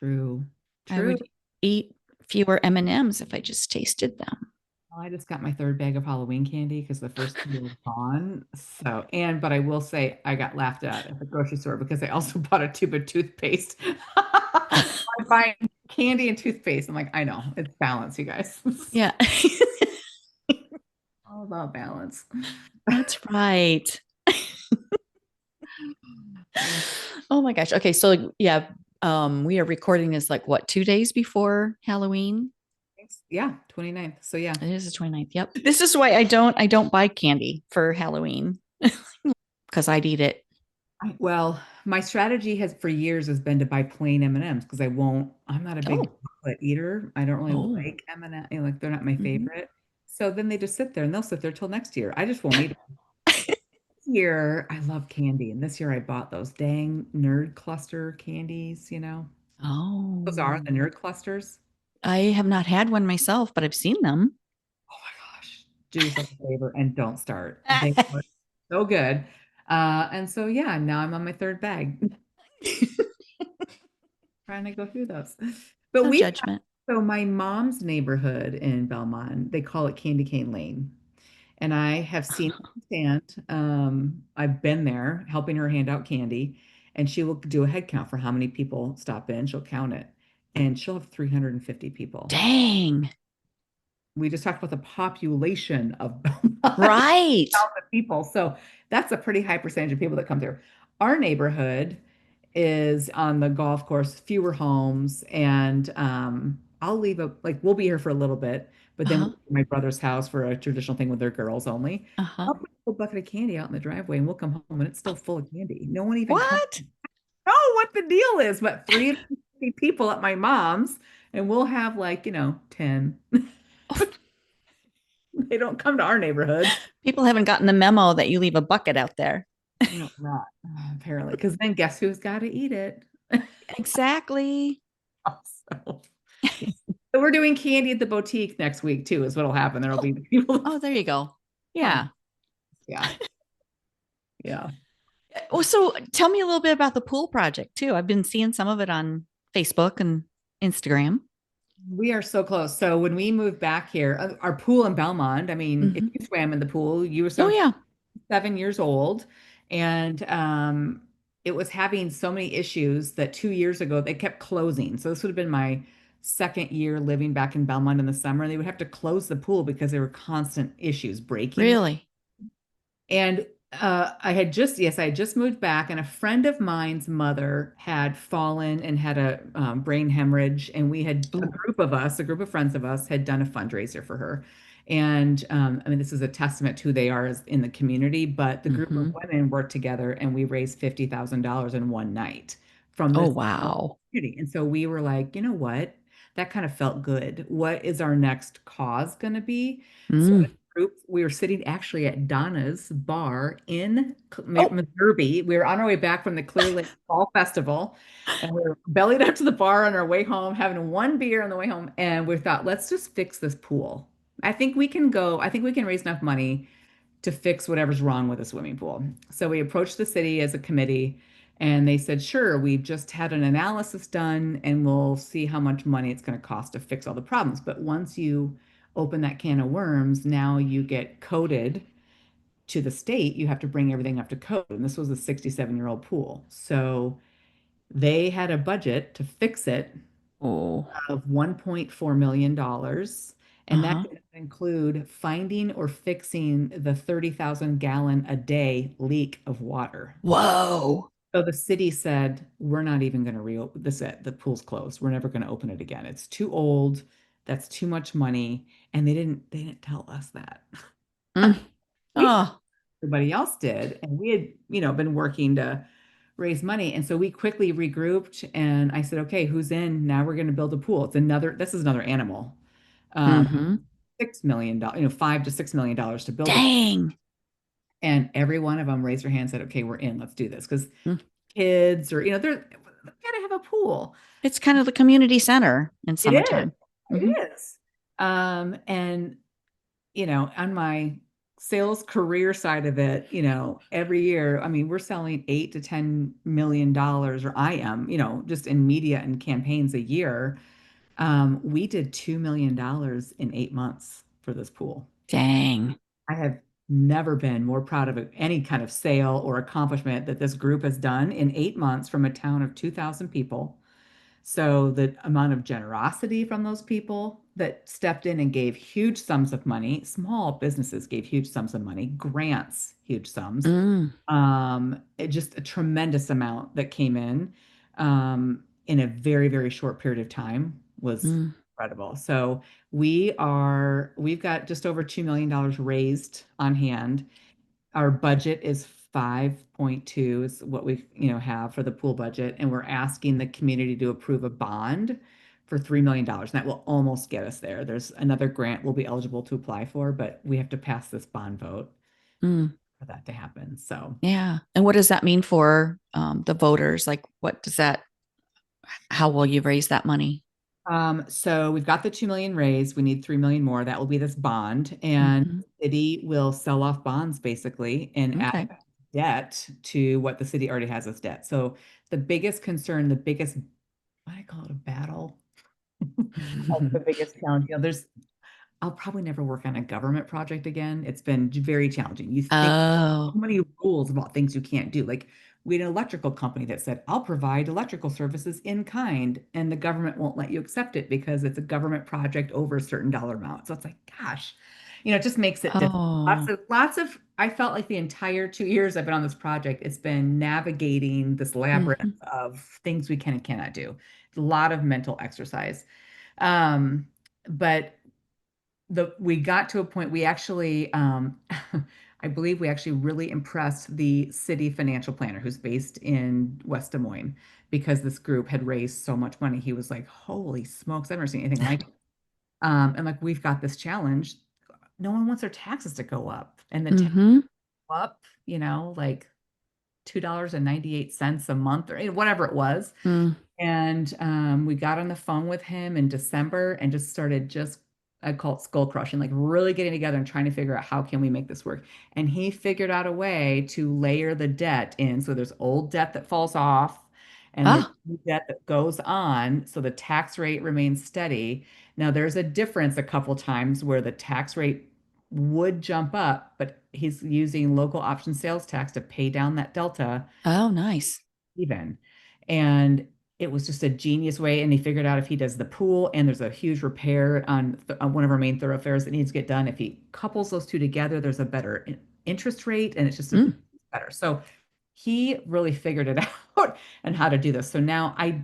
True. I True. would eat fewer M&Ms if I just tasted them. Well, I just got my third bag of Halloween candy because the first two were gone. But I will say I got laughed at the grocery store because I also bought a tube of toothpaste. I'm buying candy and toothpaste. I'm like, I know, it's balance, you guys. It's Yeah. all about balance. That's right. Oh my gosh. Okay, so yeah, we are recording this like what, 2 days before Halloween? Yeah, 29th. So yeah. It is the 29th. Yep. This is why I don't buy candy for Halloween because I'd eat it. Well, my strategy has for years has been to buy plain M&Ms because I'm not a big Oh. chocolate eater. I don't really Oh. like M&M, like they're not my Mhm. favorite. So then they just sit there and they'll sit there till next year. I just won't eat them. This year, I love candy, and this year I bought those dang nerd cluster candies. Those are Oh. the nerd clusters. I have not had one myself, but I've seen them. Oh my gosh. Do yourself a favor and don't start. They are so good. And so yeah, now I'm on my third bag trying to go through those. But No we judgment. so my mom's neighborhood in Belmond, they call it Candy Cane Lane. And I have seen her stand. I've been there helping her hand out candy, and she will do a head count for how many people stop in. She'll count it, and she'll have 350 people. Dang. We just talked about the population of Belmont, Right. people. So that's a pretty high percentage of people that come through. Our neighborhood is on the golf course, fewer homes, and I'll leave we'll be here for a little bit, but then we'll Uh-huh. go to my brother's house for a traditional thing with their girls only. Uh-huh. I'll put a bucket of candy out in the driveway and we'll come home and it's still full of candy. No one even comes What? know what the deal is, but 350 people at my mom's, and we'll have 10. They don't come to our neighborhood. People haven't gotten the memo that you leave a bucket out there. No, not apparently, because then guess who's got to eat it? Exactly. So, yeah. So we're doing candy at the boutique next week too, is what'll happen. There'll Oh, be people. oh, there you go. Fun. Yeah. Yeah. Yeah. Oh, so tell me a little bit about the pool project too. I've been seeing some of it on Facebook and Instagram. We are so close. So when we moved back here, our pool in Belmond, I mean, if Hmm. you swam in the pool, you were Oh, so yeah. 7 years old, and it was having so many issues that 2 years ago they kept closing. So this would have been my second year living back in Belmont in the summer. They would have to close the pool because there were constant issues breaking. Really? And I had just moved back, and a friend of mine's mother had fallen and had a brain hemorrhage. And we had Ooh. a group of friends of us had done a fundraiser for her. And I mean, this is a testament to who they are in the community, but the group of Hmm. women worked together and we raised $50,000 in one night from Oh, this wow. community. And so we were like, you know what? That kind of felt good. What is our next cause going to be? So Mm. group. We were sitting actually at Donna's bar in Oh, Missouri. We were on our way back from the Clear Lake Fall Festival, and we were bellied up to the bar on our way home, having one beer on the way home. And we thought, let's just fix this pool. I think we can raise enough money to fix whatever's wrong with the swimming pool. So we approached the city as a committee and they said, sure, we've just had an analysis done and we'll see how much money it's going to cost to fix all the problems. But once you open that can of worms, now you get coded to the state, you have to bring everything up to code. And this was a 67-year-old pool. So they had a budget to fix it Oh. of $1.4 million. And that Uh-huh. did not include finding or fixing the 30,000 gallon a day leak of water. Whoa. So the city said, we're not even going to reopen this. The pool's closed. We're never going to open it again. It's too old. That's too much money. And they didn't tell us that. Mm. We thought Oh. everybody else did. And we had, been working to raise money. And so we quickly regrouped and I said, okay, who's in? Now we're going to build a pool. This is another animal. Um, Mm-hmm. $6 million, $5 to $6 million to build it. Dang. And every one of them raised their hand, said, okay, we're in, let's do this. Because Mm. kids or, they gotta have a pool. It's kind of the community center in It is. summertime. Hmm. It is. And on my sales career side of it, every year, I mean, we're selling $8 to $10 million, or I am, just in media and campaigns a year. We did $2 million in 8 months for this pool. Dang. I have never been more proud of any kind of sale or accomplishment that this group has done in 8 months from a town of 2,000 people. So the amount of generosity from those people that stepped in and gave huge sums of money, small businesses gave huge sums of money, grants, huge sums, Mm. just a tremendous amount that came in a very, very short period of time was Mm. incredible. So we've got just over $2 million raised on hand. Our budget is 5.2 is what we, have for the pool budget, and we're asking the community to approve a bond for $3 million. And that will almost get us there. There's another grant we'll be eligible to apply for, but we have to pass this bond vote Mm. for that to happen. So, Yeah. And what does that mean for the voters? Like, what does that, how will you raise that money? so we've got the 2 million raised. We need 3 million more. That will be this bond, and Hmm. the city will sell off bonds basically and add Okay. debt to what the city already has as debt. So the biggest concern, the biggest, what do I call it, a battle? That's the biggest challenge. I'll probably never work on a government project again. It's been very challenging. You think Oh. so many rules about things you can't do. Like we had an electrical company that said, I'll provide electrical services in kind, and the government won't let you accept it because it's a government project over a certain dollar amount. So it's like, gosh, it just makes it difficult. Oh. I felt like the entire 2 years I've been on this project, it's been navigating this labyrinth Hmm. of things we can and cannot do. A lot of mental exercise. Um, but we got to a point we actually I believe we actually really impressed the city financial planner who's based in West Des Moines because this group had raised so much money. He was like, holy smokes, I've never seen anything like it. And like we've got this challenge. No one wants their taxes to go up. And the tax Hmm. up, like $2.98 a month or whatever it was. Mm. And we got on the phone with him in December and just started I call it skull crushing, like really getting together and trying to figure out how can we make this work. And he figured out a way to layer the debt in. So there's old debt that falls off and there's Oh. new debt that goes on. So the tax rate remains steady. Now there's a difference a couple times where the tax rate would jump up, but he's using local option sales tax to pay down that delta Oh, nice. even. And it was just a genius way. And he figured out if he does the pool and there's a huge repair on one of our main thoroughfares that needs to get done, if he couples those two together, there's a better interest rate and it's just Mm. better. So he really figured it out and how to do this. So now I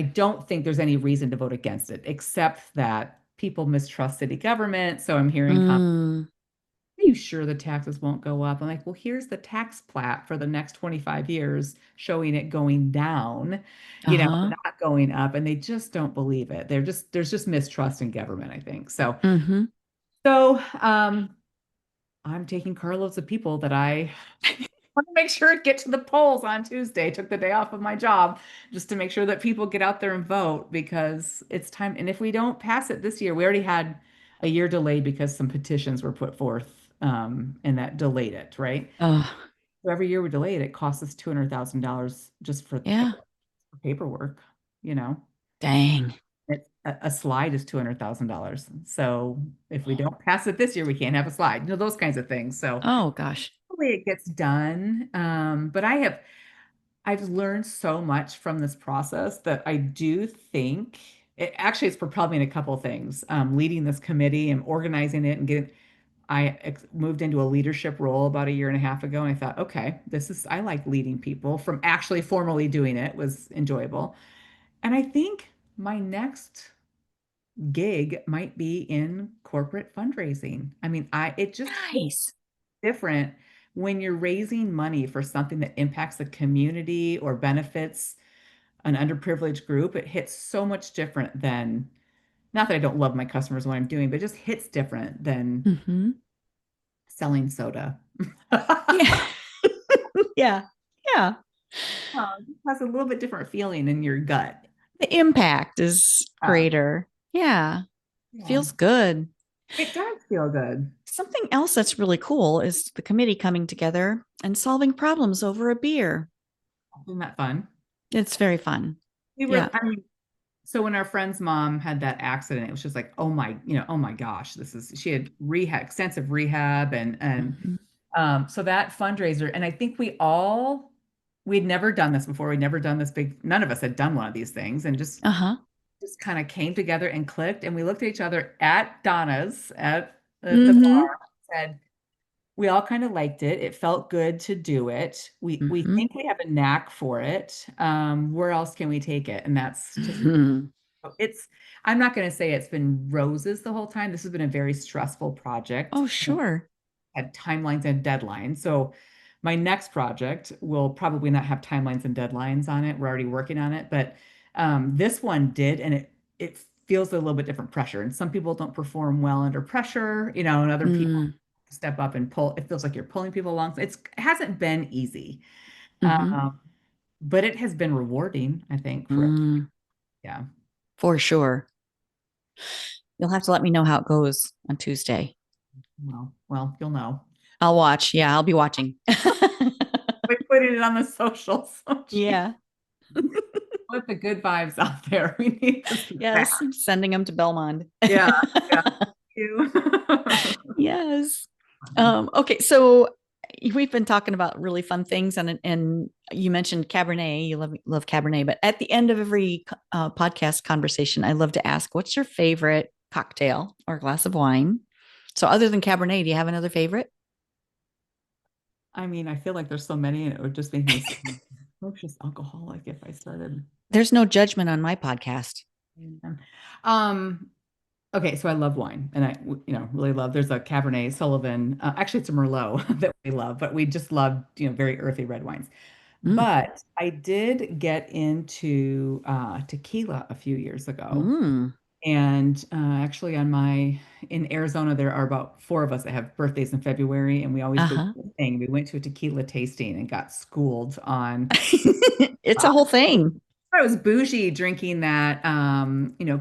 don't think there's any reason to vote against it, except that people mistrust city government. So I'm hearing Mm. are you sure the taxes won't go up? I'm like, well, here's the tax plat for the next 25 years showing it going down, Uh-huh. not going up. And they just don't believe it. There's just mistrust in government, I think. So, Hmm. so I'm taking carloads of people that I want to make sure get to the polls on Tuesday. Took the day off of my job just to make sure that people get out there and vote because it's time. And if we don't pass it this year, we already had a year delayed because some petitions were put forth, and that delayed it, right? Oh, So every year we delay it, it costs us $200,000 just for yeah. paperwork, you know. Dang. a slide is $200,000. So if we don't pass it this year, we can't have a slide. Those kinds of things. So Oh gosh. hopefully it gets done. But I've learned so much from this process that I do think it's propelled me in a couple of things. Leading this committee and organizing it and getting, moved into a leadership role about a year and a half ago, and I thought, okay, I like leading people. From actually formally doing it was enjoyable. And I think my next gig might be in corporate fundraising. I mean, it just hits Nice. different when you're raising money for something that impacts the community or benefits an underprivileged group. It hits so much different than, not that I don't love my customers and what I'm doing, but it just hits different than Hmm. selling soda. Yeah. Yeah. Yeah. It has a little bit different feeling in your gut. The impact is Uh, greater. Yeah. yeah, Feels good. it does feel good. Something else that's really cool is the committee coming together and solving problems over a beer. Isn't that fun? It's very fun. Yeah. I mean, so when our friend's mom had that accident, it was just like, oh my, oh my gosh, she had extensive rehab Hmm. so that fundraiser, and I think we'd never done this before. We'd never done this big, none of us had done one of these things and Uh-huh. just kind of came together and clicked. And we looked at each other at Donna's at the Hmm. bar, said, we all kind of liked it. It felt good to do it. We Hmm. think we have a knack for it. Where else can we take it? And that's just Hmm. it's I'm not going to say it's been roses the whole time. This has been a very stressful project. Oh, sure. Had timelines and deadlines. So my next project will probably not have timelines and deadlines on it. We're already working on it, but this one did, and it feels a little bit different pressure. And some people don't perform well under pressure, and other people Mm. step up and pull. It feels like you're pulling people along. So it hasn't been easy, Hmm. um, but it has been rewarding, I think, for Mm. yeah. For sure. You'll have to let me know how it goes on Tuesday. Well, you'll know. I'll watch. Yeah, I'll be watching. By putting it on the socials. Oh, geez. Yeah. Put the good vibes out there. We need this back. Yes. Sending them to Belmond. Yeah, yeah. You. Yes. Okay. So we've been talking about really fun things, and you mentioned Cabernet. You love Cabernet, but at the end of every podcast conversation, I love to ask, "What's your favorite cocktail or glass of wine?" So, other than Cabernet, do you have another favorite? I mean, I feel like there's so many, and it would just make me so just alcoholic if I started. There's no judgment on my podcast. Um, okay, so I love wine, and really love. There's a Cabernet Sullivan. Actually, it's a Merlot that we love, but we just love, very earthy red wines. Mm. But I did get into tequila a few years ago. Mm. And actually, in Arizona, there are about four of us that have birthdays in February, and we always go to Uh-huh. a thing. We went to a tequila tasting and got schooled on. It's a I whole thing. was bougie drinking that,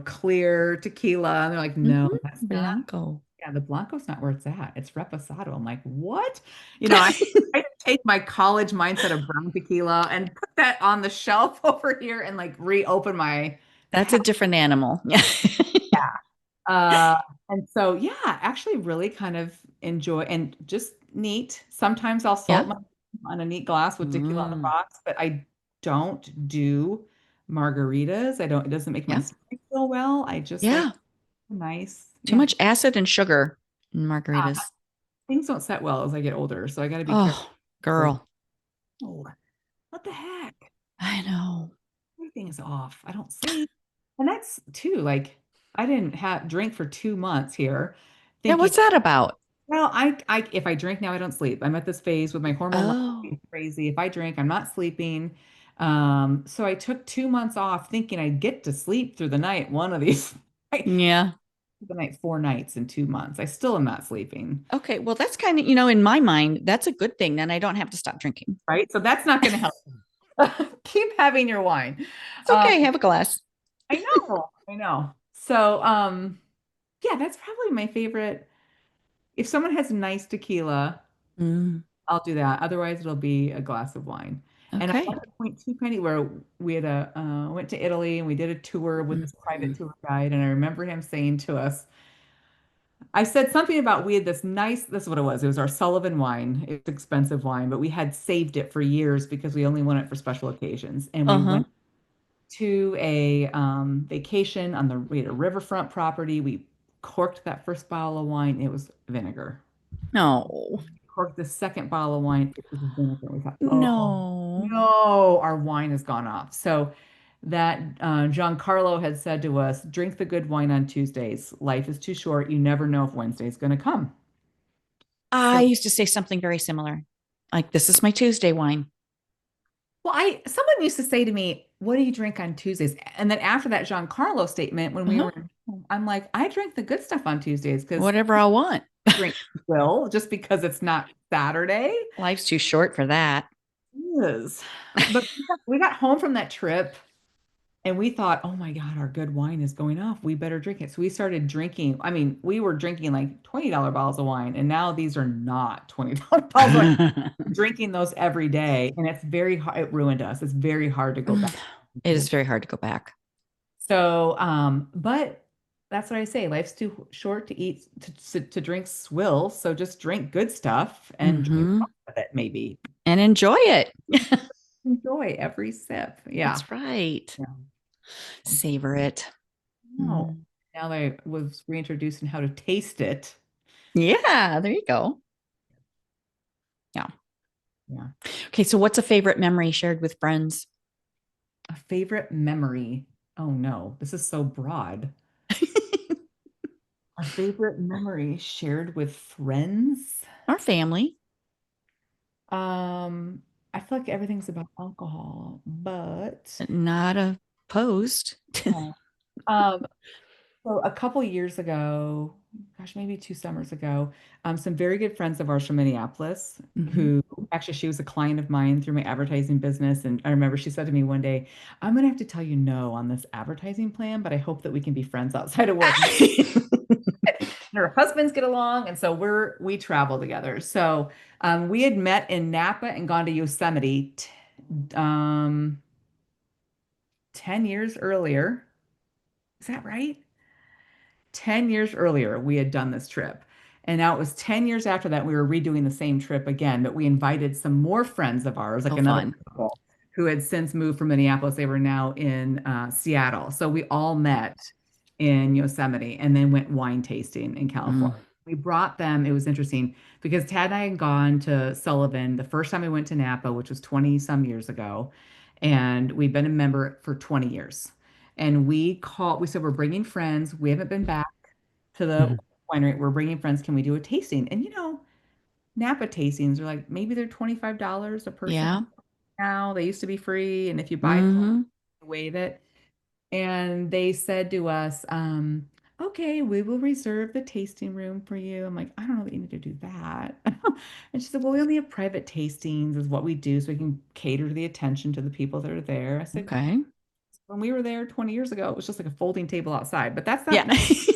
clear tequila. And they're like, no, Hmm. that's not. Blanco. Yeah, the Blanco's not where it's at. It's Reposado. I'm like, what? I take my college mindset of brown tequila and put that on the shelf over here and like reopen my. That's a different animal. Yeah. Uh, and so, yeah, actually really kind of enjoy and just neat. Sometimes I'll salt Yeah. my on a neat glass with tequila on the Mm. rocks, but I don't do margaritas. It doesn't make my Yeah. stomach feel well. I just like Yeah. nice. Too Yeah. much acid and sugar in Uh, margaritas. things don't set well as I get older, so I got to be careful. Oh, girl. Oh, what the heck? I know. Everything is off. I don't sleep. And that's too, like, I didn't have drink for 2 months here, Yeah. thinking, What's that about? well, if I drink now, I don't sleep. I'm at this phase with my hormone level Oh, being crazy. If I drink, I'm not sleeping. So I took 2 months off thinking I'd get to sleep through the night. One of these, I yeah. the night 4 nights in 2 months. I still am not sleeping. Okay. Well, that's kind of, in my mind, that's a good thing. Then I don't have to stop drinking. Right. So that's not going to help. Keep having your wine. It's Um, okay. Have a glass. I know. I know. So, yeah, that's probably my favorite. If someone has nice tequila, Mm. I'll do that. Otherwise, it'll be a glass of wine. And I Okay. want to point to Penny where we had went to Italy and we did a tour with this private Mhm. tour guide. And I remember him saying to us, I said something about we had this nice, this is what it was. It was our Sullivan wine. It's expensive wine, but we had saved it for years because we only want it for special occasions. And we Uh-huh. went to a vacation on we had a riverfront property. We corked that first bottle of wine. It was vinegar. No. Corked the second bottle of wine. It was vinegar. We thought, oh No. no, our wine has gone off. So that Giancarlo had said to us, drink the good wine on Tuesdays. Life is too short. You never know if Wednesday's going to come. I So, used to say something very similar. Like, this is my Tuesday wine. well, someone used to say to me, "What do you drink on Tuesdays?" And then after that Giancarlo statement, when we Uh-huh. were, I'm like, I drink the good stuff on Tuesdays because Whatever I want. drink will just because it's not Saturday. Life's too short for that. Is. But we got home from that trip and we thought, oh my God, our good wine is going off. We better drink it. So we started drinking. I mean, we were drinking like $20 bottles of wine, and now these are not $20 bottles of wine. Drinking those every day, and it's very hard. It ruined us. It's very hard to go back. It is very hard to go back. So, but that's what I say. Life's too short to eat to drink swill. So just drink good stuff and drink Hmm. lots of it, maybe. And enjoy it. Enjoy every sip. Yeah. That's right. Yeah. Savor it. No. Mm. Now that I was reintroduced in how to taste it. Yeah, there you go. Yeah. Yeah. Okay, so what's a favorite memory shared with friends? A favorite memory. Oh no, this is so broad. A favorite memory shared with friends. Our family. Um, I feel like everything's about alcohol, but Not opposed. yeah. Um, So a couple years ago, gosh, maybe 2 summers ago, some very good friends of ours from Minneapolis, Hmm. who actually she was a client of mine through my advertising business. And I remember she said to me one day, I'm gonna have to tell you no on this advertising plan, but I hope that we can be friends outside of work. And her husbands get along, and so we travel together. So we had met in Napa and gone to Yosemite um 10 years earlier. Is that right? 10 years earlier, we had done this trip. And now it was 10 years after that, we were redoing the same trip again, but we invited some more friends of ours, like Oh, another fun. couple who had since moved from Minneapolis. They were now in Seattle. So we all met in Yosemite and then went wine tasting in Mm. California. We brought them, it was interesting because Tad and I had gone to Sullivan the first time we went to Napa, which was 20 some years ago. And we've been a member for 20 years. And we said, we're bringing friends. We haven't been back to the Mhm. winery. We're bringing friends. Can we do a tasting? And Napa tastings are like maybe they're $25 a person Yeah. now. They used to be free. And if you buy points, Hmm. you waive it. And they said to us, okay, we will reserve the tasting room for you. I'm like, I don't know that you need to do that. And she said, well, we only have private tastings is what we do so we can cater to the attention to the people that are there. I said, Okay. when we were there 20 years ago, it was just like a folding table outside, but that's Yeah. not nice.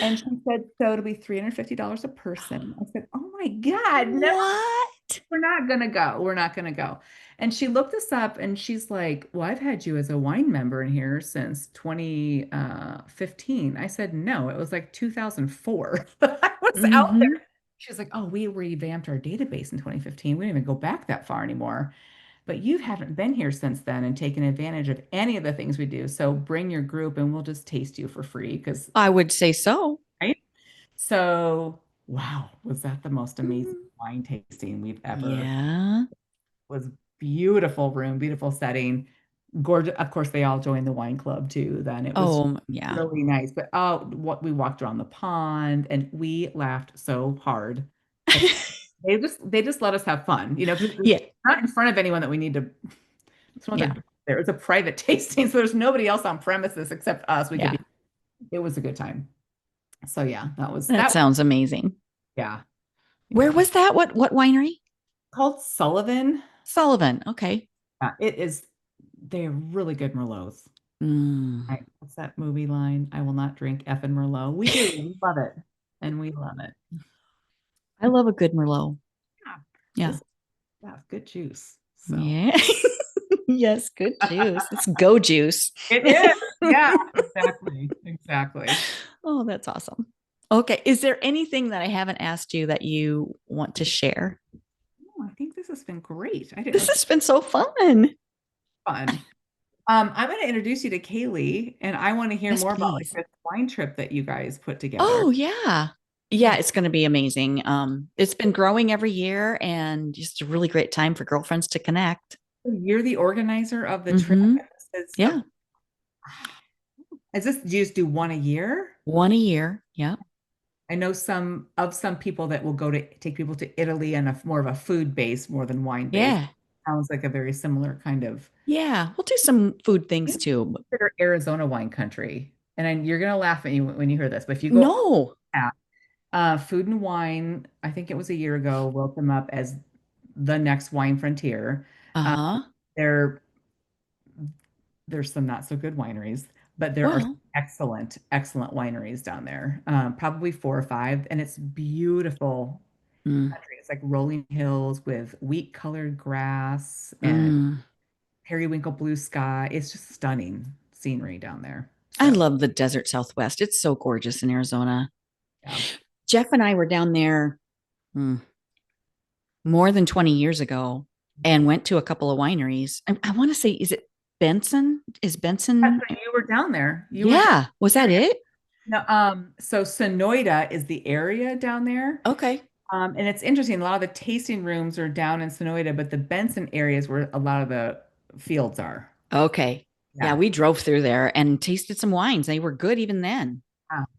And she said, so it'll be $350 a person. I said, oh my God, never, What? we're not gonna go. We're not gonna go. And she looked us up and she's like, well, I've had you as a wine member in here since 2015. I said, no, it was like 2004. I was out there. Hmm. She was like, oh, we revamped our database in 2015. We didn't even go back that far anymore. But you haven't been here since then and taken advantage of any of the things we do. So bring your group and we'll just taste you for free because, I would say so. right? So, wow, was that the most amazing Mm. wine tasting we've ever? Yeah. Was beautiful room, beautiful setting, gorgeous. Of course, they all joined the wine club too. Then it was Yeah. really nice. But oh, what we walked around the pond and we laughed so hard. At, they just let us have fun, 'cause it's Yeah. not in front of anyone that we need to. It's not Yeah. there. It's a private tasting, so there's nobody else on premises except us. We could Yeah. be. It was a good time. So yeah, that was That that. sounds amazing. Yeah, Where yeah. was that? What winery? Called Sullivan. Sullivan. Okay. It is. They're really good Merlots. Mm. What's that movie line? I will not drink effing Merlot. We do. We love it, and we love it. I love a good Merlot. Yeah, Yeah. this yeah, good juice. So Yeah. Yes, good juice. It's go juice. it is. Yeah, exactly. Exactly. Oh, that's awesome. Okay. Is there anything that I haven't asked you that you want to share? Oh, I think this has been great. I didn't know This this has been so fun. was fun. I'm going to introduce you to Kaylee, and I want to hear Yes, more about like please. this wine trip that you guys put together. Oh, yeah. Yeah, it's going to be amazing. It's been growing every year and just a really great time for girlfriends to connect. You're the organizer of the trip. Mm-hmm. And this is, Yeah. do you just do one a year? One a year. Yeah. I know some people that will go to take people to Italy on a more of a food base more than wine base. Yeah. Sounds like a very similar kind of. Yeah. We'll do some food I things think too. consider Arizona wine country, and you're gonna laugh at me when you hear this, but if you go No. out, Food and Wine, I think it was a year ago, wrote them up as the next wine frontier. Uh, Uh-huh. there, there's some not so good wineries, but there are Well. excellent, excellent wineries down there. Probably four or five, and it's beautiful Mm, country. It's like rolling hills with wheat colored grass and mm. periwinkle blue sky. It's just stunning scenery down there. I So, love the desert Southwest. It's so gorgeous in Arizona. yeah. Jeff and I were down there mm, more than 20 years ago and went to a couple of wineries. I want to say, is it Benson? Is So Benson? you were down there. You were down Yeah. Was that there. it? No, so Sonoyta is the area down there. Okay. And it's interesting. A lot of the tasting rooms are down in Sonoyta, but the Benson area is where a lot of the fields are. Okay. Yeah, Yeah. we drove through there and tasted some wines. They were good even then.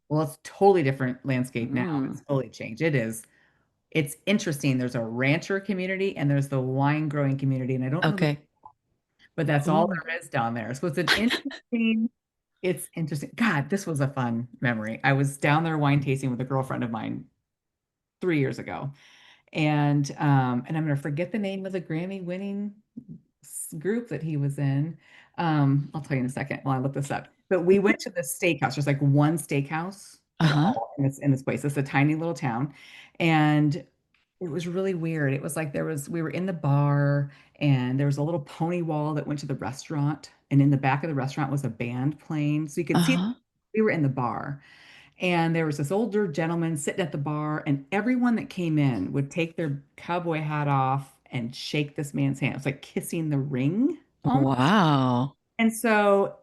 Well, it's totally different landscape now. Mm, It's fully changed. It is. It's interesting. There's a rancher community and there's the wine growing community, and I don't know okay. but that's all Ooh. there is down there. So it's interesting. God, this was a fun memory. I was down there wine tasting with a girlfriend of mine 3 years ago. And I'm gonna forget the name of the Grammy winning group that he was in. I'll tell you in a second while I look this up. But we went to the steakhouse. There's like one steakhouse at Uh-huh. all in this place. It's a tiny little town. And it was really weird. It was like we were in the bar and there was a little pony wall that went to the restaurant. And in the back of the restaurant was a band playing. So you could see Uh-huh. we were in the bar. And there was this older gentleman sitting at the bar, and everyone that came in would take their cowboy hat off and shake this man's hand. It's like kissing the ring almost. Wow.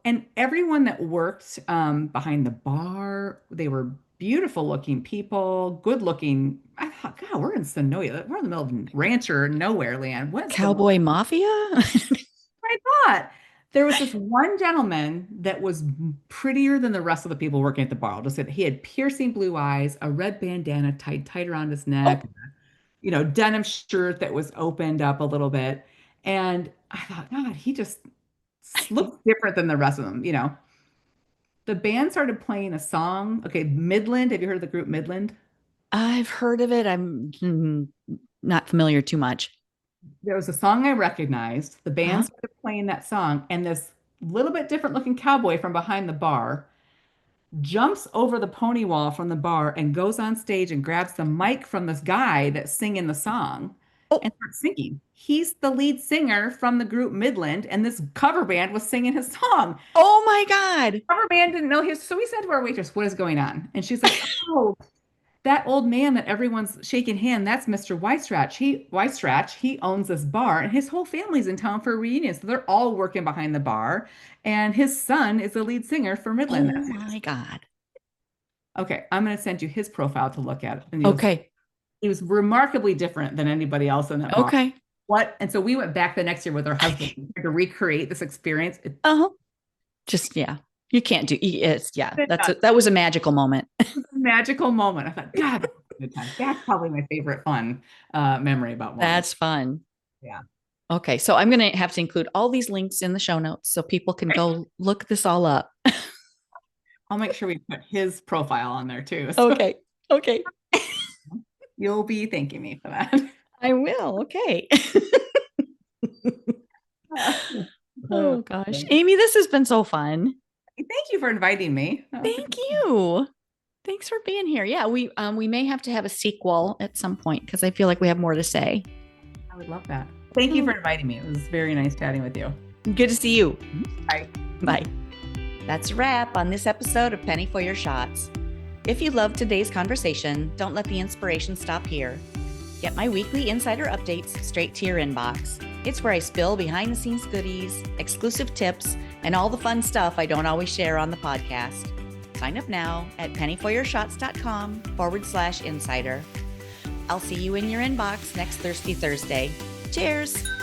And everyone that worked behind the bar, they were beautiful looking people, good looking. I thought, God, we're in Sonoya. We're in the middle of rancher nowhere land. What's going on? Cowboy Mafia? I thought there was this one gentleman that was prettier than the rest of the people working at the bar. I'll just say he had piercing blue eyes, a red bandana tied tight around his neck, Oh, denim shirt that was opened up a little bit. And I thought, God, he just looks different than the rest of them. The band started playing a song. Okay, Midland. Have you heard of the group Midland? I've heard of it. I'm not familiar too much. There was a song I recognized. The band Uh-huh. started playing that song, and this little bit different looking cowboy from behind the bar jumps over the pony wall from the bar and goes on stage and grabs the mic from this guy that's singing the song and Oh, starts singing. He's the lead singer from the group Midland, and this cover band was singing his song. oh my God. Cover band didn't know his, so we said to our waitress, "What is going on?" And she's like, "Oh, that old man that everyone's shaking hand, that's Mr. Weistrach. He owns this bar, and his whole family's in town for a reunion. So they're all working behind the bar, and his son is the lead singer for Midland. Oh That's it. my God. Okay, I'm going to send you his profile to look at, and Okay. he was remarkably different than anybody else in that bar. Okay. What? And so we went back the next year with our husband to recreate this experience. Uh-huh. Just yeah. You can't do it's yeah. It's That was a magical moment. a magical moment. I thought, God, that was a good time. That's probably my favorite fun memory about wine. That's fun. Yeah. Okay, so I'm going to have to include all these links in the show notes so people can go look this all up. I'll make sure we put his profile on there too. So Okay. Okay. you'll be thanking me for that. I will. Okay. Oh gosh. Thank Aimee, this has been so fun. you for inviting me. That was Thank you. Thanks for being here. Yeah, we may have to have a sequel at some point because I feel like we have more to say. I would love that. Thank you for inviting me. It was very nice chatting with you. Good to see you. Bye. Bye. That's a wrap on this episode of Penny for Your Shots. If you loved today's conversation, don't let the inspiration stop here. Get my weekly insider updates straight to your inbox. It's where I spill behind the scenes goodies, exclusive tips, and all the fun stuff I don't always share on the podcast. Sign up now at pennyforyourshots.com/insider. I'll see you in your inbox next Thirsty Thursday. Cheers!